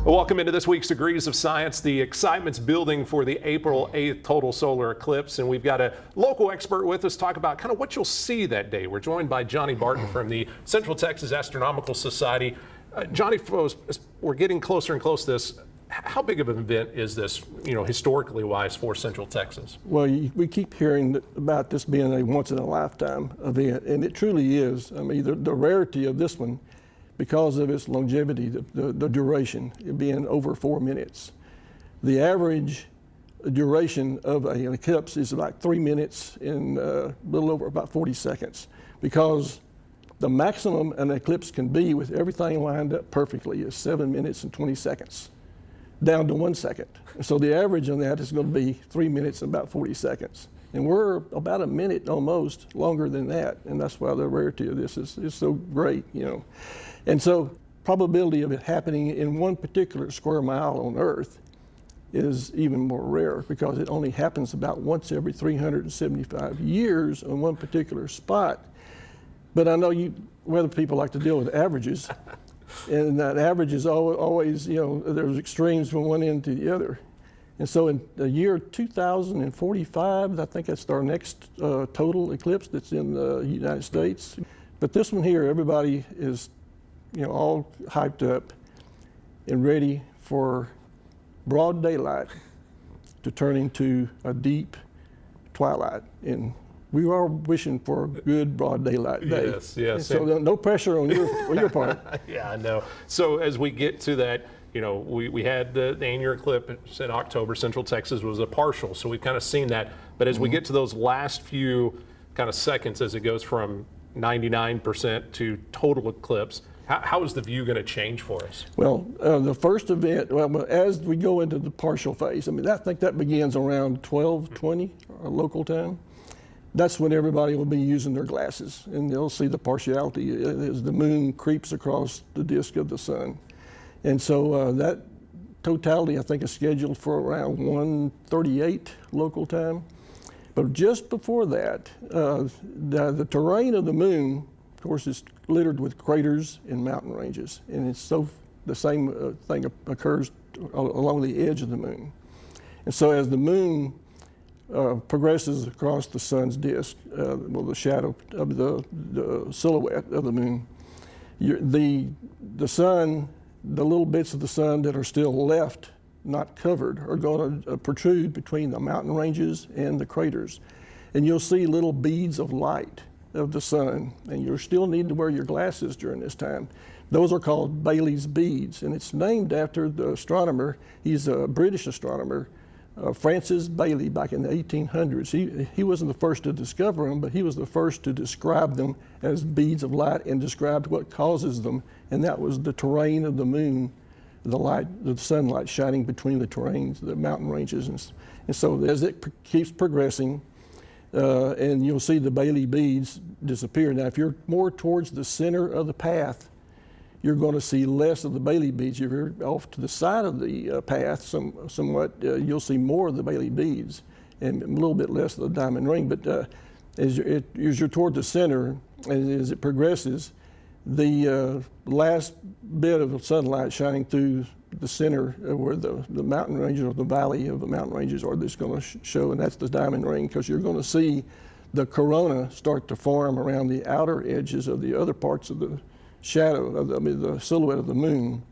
Welcome into this week's Degrees of Science. The excitement's building for the April 8th total solar eclipse, and we've got a local expert with us to talk about kind of what you'll see that day. We're joined by Johnny Barton from the Central Texas Astronomical Society. Johnny, we're getting closer and closer to this. How big of an event is this, historically wise, for Central Texas? Well, we keep hearing about this being a once-in-a-lifetime event, and it truly is. I mean, the rarity of this one, because of its longevity, the duration, it being over 4 minutes. The average duration of an eclipse is about 3 minutes and a little over about 40 seconds, because the maximum an eclipse can be with everything lined up perfectly is 7 minutes and 20 seconds, down to 1 second. So the average on that is going to be 3 minutes and about 40 seconds. And we're about a minute almost longer than that, and that's why the rarity of this is so great, And so probability of it happening in one particular square mile on Earth is even more rare, because it only happens about once every 375 years on one particular spot. But I know weather people like to deal with averages, and that average is always, there's extremes from one end to the other. And so in the year 2045, I think that's our next total eclipse that's in the United States. But this one here, everybody is all hyped up and ready for broad daylight to turn into a deep twilight. And we are wishing for a good broad daylight day. Yes. So no pressure on your part. Yeah, I know. So as we get to that, we had the annular eclipse in October. Central Texas was a partial, so we've kind of seen that. But as we get to those last few kind of seconds, as it goes from 99% to total eclipse, how is the view going to change for us? Well, the first event, as we go into the partial phase, I think that begins around 12:20 local time. That's when everybody will be using their glasses, and they'll see the partiality as the moon creeps across the disk of the sun. And so that totality, I think, is scheduled for around 1:38 local time. But just before that, the terrain of the moon, of course, is littered with craters and mountain ranges, and the same thing occurs along the edge of the moon. And so as the moon progresses across the sun's disk, the shadow of the silhouette of the moon, the sun, the little bits of the sun that are still left not covered are going to protrude between the mountain ranges and the craters, and you'll see little beads of light of the sun, and you'll still need to wear your glasses during this time. Those are called Bailey's beads, and it's named after the astronomer. He's a British astronomer, Francis Bailey, back in the 1800s. He wasn't the first to discover them, but he was the first to describe them as beads of light and described what causes them, and that was the terrain of the moon, the sunlight shining between the terrains, the mountain ranges. And so as it keeps progressing, and you'll see the Bailey beads disappear. Now, if you're more towards the center of the path, you're going to see less of the Bailey beads. If you're off to the side of the path somewhat, you'll see more of the Bailey beads and a little bit less of the diamond ring. But as you're toward the center, as it progresses, the last bit of sunlight shining through the center where the mountain ranges, or the valley of the mountain ranges, are just going to show, and that's the diamond ring, because you're going to see the corona start to form around the outer edges of the other parts of the shadow, the silhouette of the moon.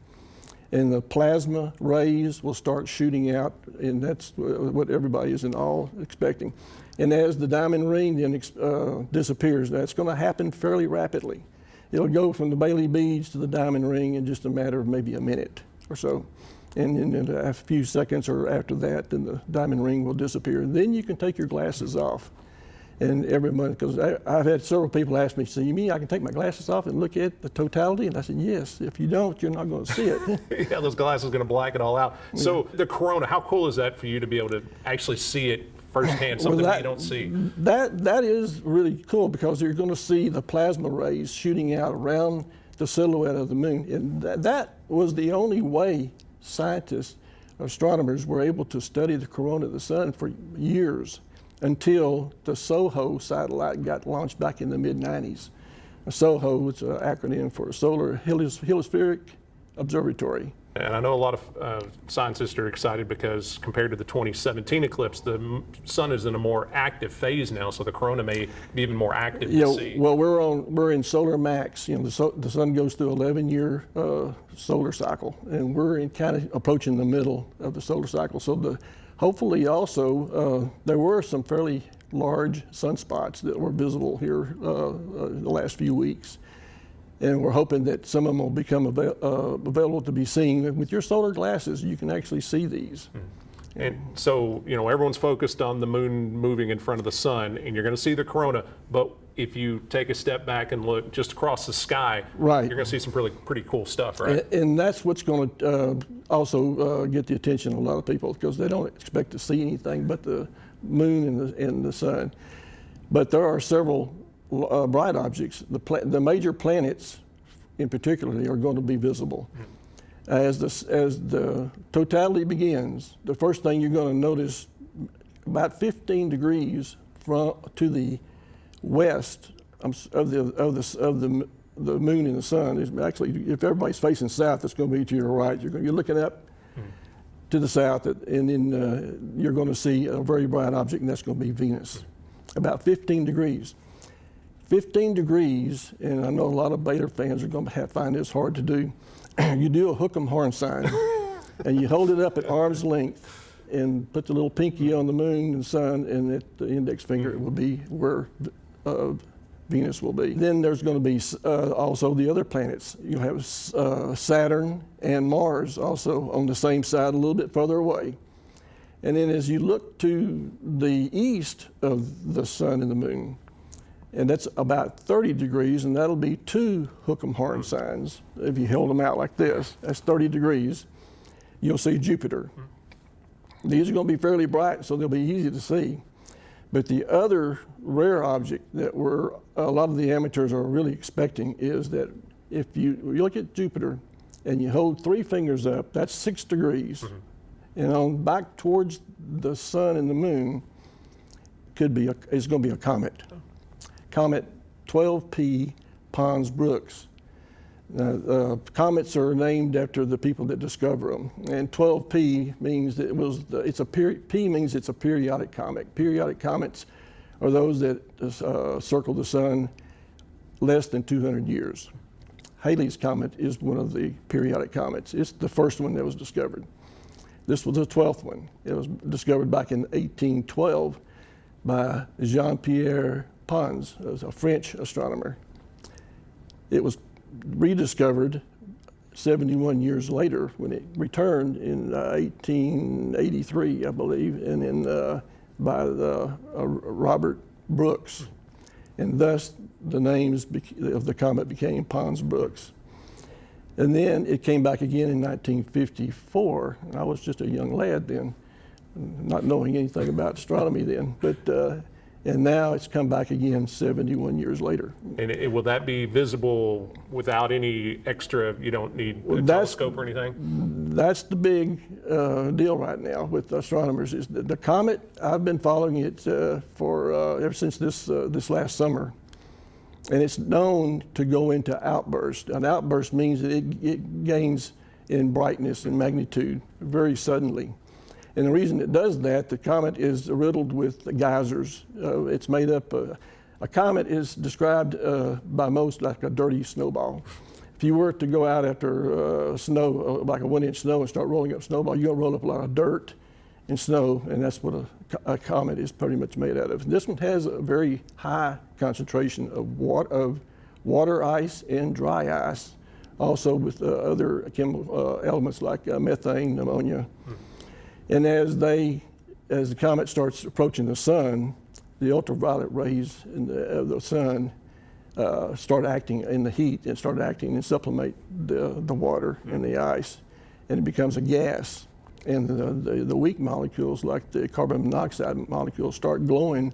And the plasma rays will start shooting out, and that's what everybody is in awe expecting. And as the diamond ring then disappears, that's going to happen fairly rapidly. It'll go from the Bailey beads to the diamond ring in just a matter of maybe a minute or so. And in a few seconds or after that, then the diamond ring will disappear. And then you can take your glasses off. And every month, because I've had several people ask me, so you mean I can take my glasses off and look at the totality? And I said, yes. If you don't, you're not going to see it. Yeah, those glasses are going to black it all out. Yeah. So the corona, how cool is that for you to be able to actually see it firsthand, something that you don't see? That is really cool, because you're going to see the plasma rays shooting out around the silhouette of the moon. And that was the only way scientists, astronomers, were able to study the corona of the sun for years, until the SOHO satellite got launched back in the mid-90s. SOHO is an acronym for Solar Hemispheric Observatory. And I know a lot of scientists are excited because compared to the 2017 eclipse, the sun is in a more active phase now, so the corona may be even more active to see. Well, we're in solar max. The sun goes through 11-year solar cycle, and we're in kind of approaching the middle of the solar cycle. So hopefully also there were some fairly large sunspots that were visible here the last few weeks. And we're hoping that some of them will become available to be seen. With your solar glasses, you can actually see these. And so, everyone's focused on the moon moving in front of the sun, and you're going to see the corona. But if you take a step back and look just across the sky, right, you're going to see some pretty cool stuff, right? And that's what's going to also get the attention of a lot of people, because they don't expect to see anything but the moon and the sun. But there are several bright objects. The major planets in particular are going to be visible. As the totality begins, the first thing you're going to notice, about 15 degrees to the west of the moon and the sun is actually, if everybody's facing south, it's going to be to your right. You're looking up to the south, and then you're going to see a very bright object, and that's going to be Venus. About 15 degrees. 15 degrees, and I know a lot of Beta fans are going to find this hard to do. You do a hook 'em horn sign, and you hold it up at arm's length, and put the little pinky on the moon and sun, and at the index finger will be where Venus will be. Then there's going to be also the other planets. You have Saturn and Mars also on the same side, a little bit further away. And then as you look to the east of the sun and the moon, and that's about 30 degrees, and that'll be two hook 'em horn signs. If you held them out like this, that's 30 degrees, you'll see Jupiter. These are going to be fairly bright, so they'll be easy to see. But the other rare object that a lot of the amateurs are really expecting is that if you look at Jupiter and you hold three fingers up, that's 6 degrees. And on back towards the sun and the moon is going to be a comet. Comet 12P Pons-Brooks. Comets are named after the people that discover them, and 12P means that P means it's a periodic comet. Periodic comets are those that circle the sun less than 200 years. Halley's Comet is one of the periodic comets. It's the first one that was discovered. This was the 12th one. It was discovered back in 1812 by Jean-Pierre Pons, a French astronomer. It was rediscovered 71 years later when it returned in 1883, I believe, and then by Robert Brooks. And thus the names of the comet became Pons-Brooks. And then it came back again in 1954. I was just a young lad then, not knowing anything about astronomy then, but and now it's come back again 71 years later. And will that be visible without any extra, you don't need a telescope or anything? That's the big deal right now with astronomers. Is the comet, I've been following it for ever since this last summer. And it's known to go into outbursts. An outburst means that it gains in brightness and magnitude very suddenly. And the reason it does that, the comet is riddled with geysers. It's made up, a comet is described by most like a dirty snowball. If you were to go out after snow, like a 1-inch snow, and start rolling up snowball, you're gonna roll up a lot of dirt and snow, and that's what a comet is pretty much made out of. This one has a very high concentration of water ice and dry ice, also with other chemical elements like methane, ammonia. And as the comet starts approaching the sun, the ultraviolet rays of the sun start acting in the heat and start acting and sublimate the water and the ice, and it becomes a gas. And the weak molecules, like the carbon monoxide molecules, start glowing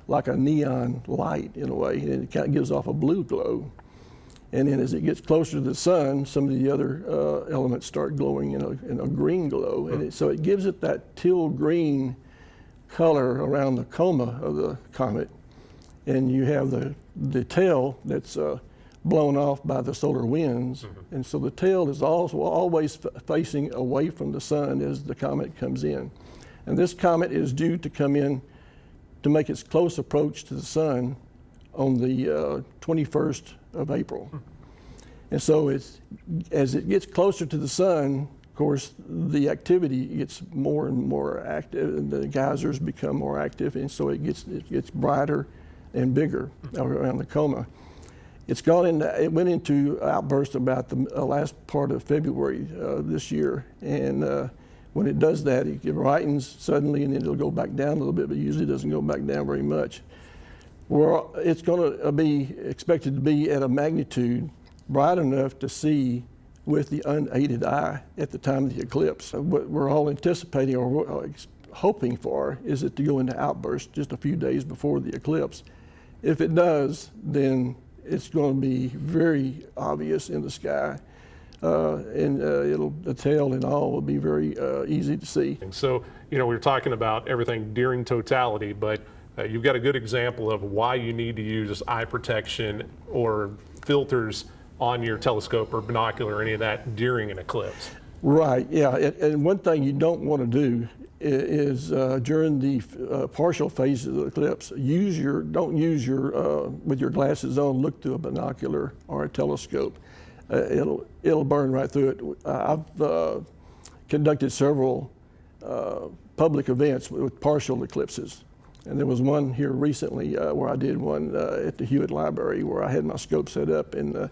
like a neon light in a way, and it kind of gives off a blue glow. And then as it gets closer to the sun, some of the other elements start glowing in a green glow. And so it gives it that teal green color around the coma of the comet. And you have the tail that's blown off by the solar winds. And so the tail is also always facing away from the sun as the comet comes in. And this comet is due to come in to make its close approach to the sun on the 21st of April. And so as it gets closer to the sun, of course, the activity gets more and more active, and the geysers become more active, and so it gets brighter and bigger around the coma. It went into outburst about the last part of February this year, and when it does that, it brightens suddenly, and then it'll go back down a little bit, but usually doesn't go back down very much. Well, it's going to be expected to be at a magnitude bright enough to see with the unaided eye at the time of the eclipse. What we're all anticipating or hoping for is it to go into outburst just a few days before the eclipse. If it does, then it's going to be very obvious in the sky, and the tail and all will be very easy to see. So, we were talking about everything during totality, but you've got a good example of why you need to use eye protection or filters on your telescope or binocular or any of that during an eclipse. Right, yeah, and one thing you don't want to do is during the partial phase of the eclipse, don't use your with your glasses on, look through a binocular or a telescope. It'll burn right through it. I've conducted several public events with partial eclipses, and there was one here recently where I did one at the Hewitt Library where I had my scope set up, and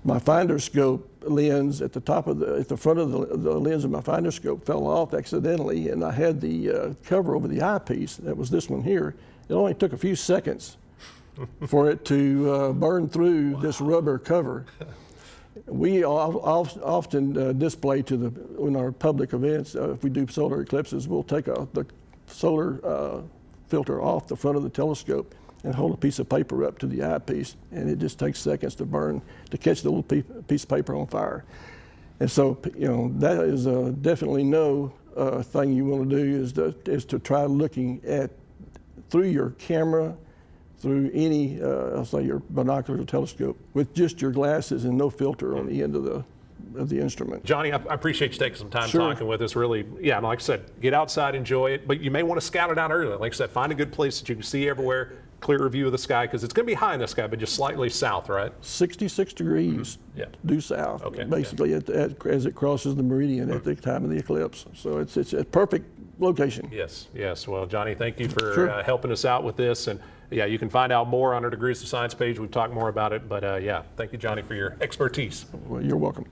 my finder scope lens at the front of the lens of my finder scope fell off accidentally, and I had the cover over the eyepiece. That was this one here. It only took a few seconds for it to burn through this rubber cover. We often display in our public events, if we do solar eclipses, we'll take the solar filter off the front of the telescope and hold a piece of paper up to the eyepiece, and it just takes seconds to burn, to catch the little piece of paper on fire. And so, that is definitely no thing you want to do is to try looking at through your camera, through any, I'll say your binocular or telescope, with just your glasses and no filter on the end of the instrument. Johnny, I appreciate you taking some time Sure. talking with us. Really, yeah, like I said, get outside, enjoy it, but you may want to scout it out early. Like I said, find a good place that you can see everywhere, clear view of the sky, because it's going to be high in the sky, but just slightly south, right? 66 degrees due south, basically, as it crosses the meridian at the time of the eclipse. So it's a perfect location. Yes. Well, Johnny, thank you for helping us out with this. And yeah, you can find out more on our Degrees of Science page. We've talked more about it, but yeah, thank you, Johnny, for your expertise. Well, you're welcome.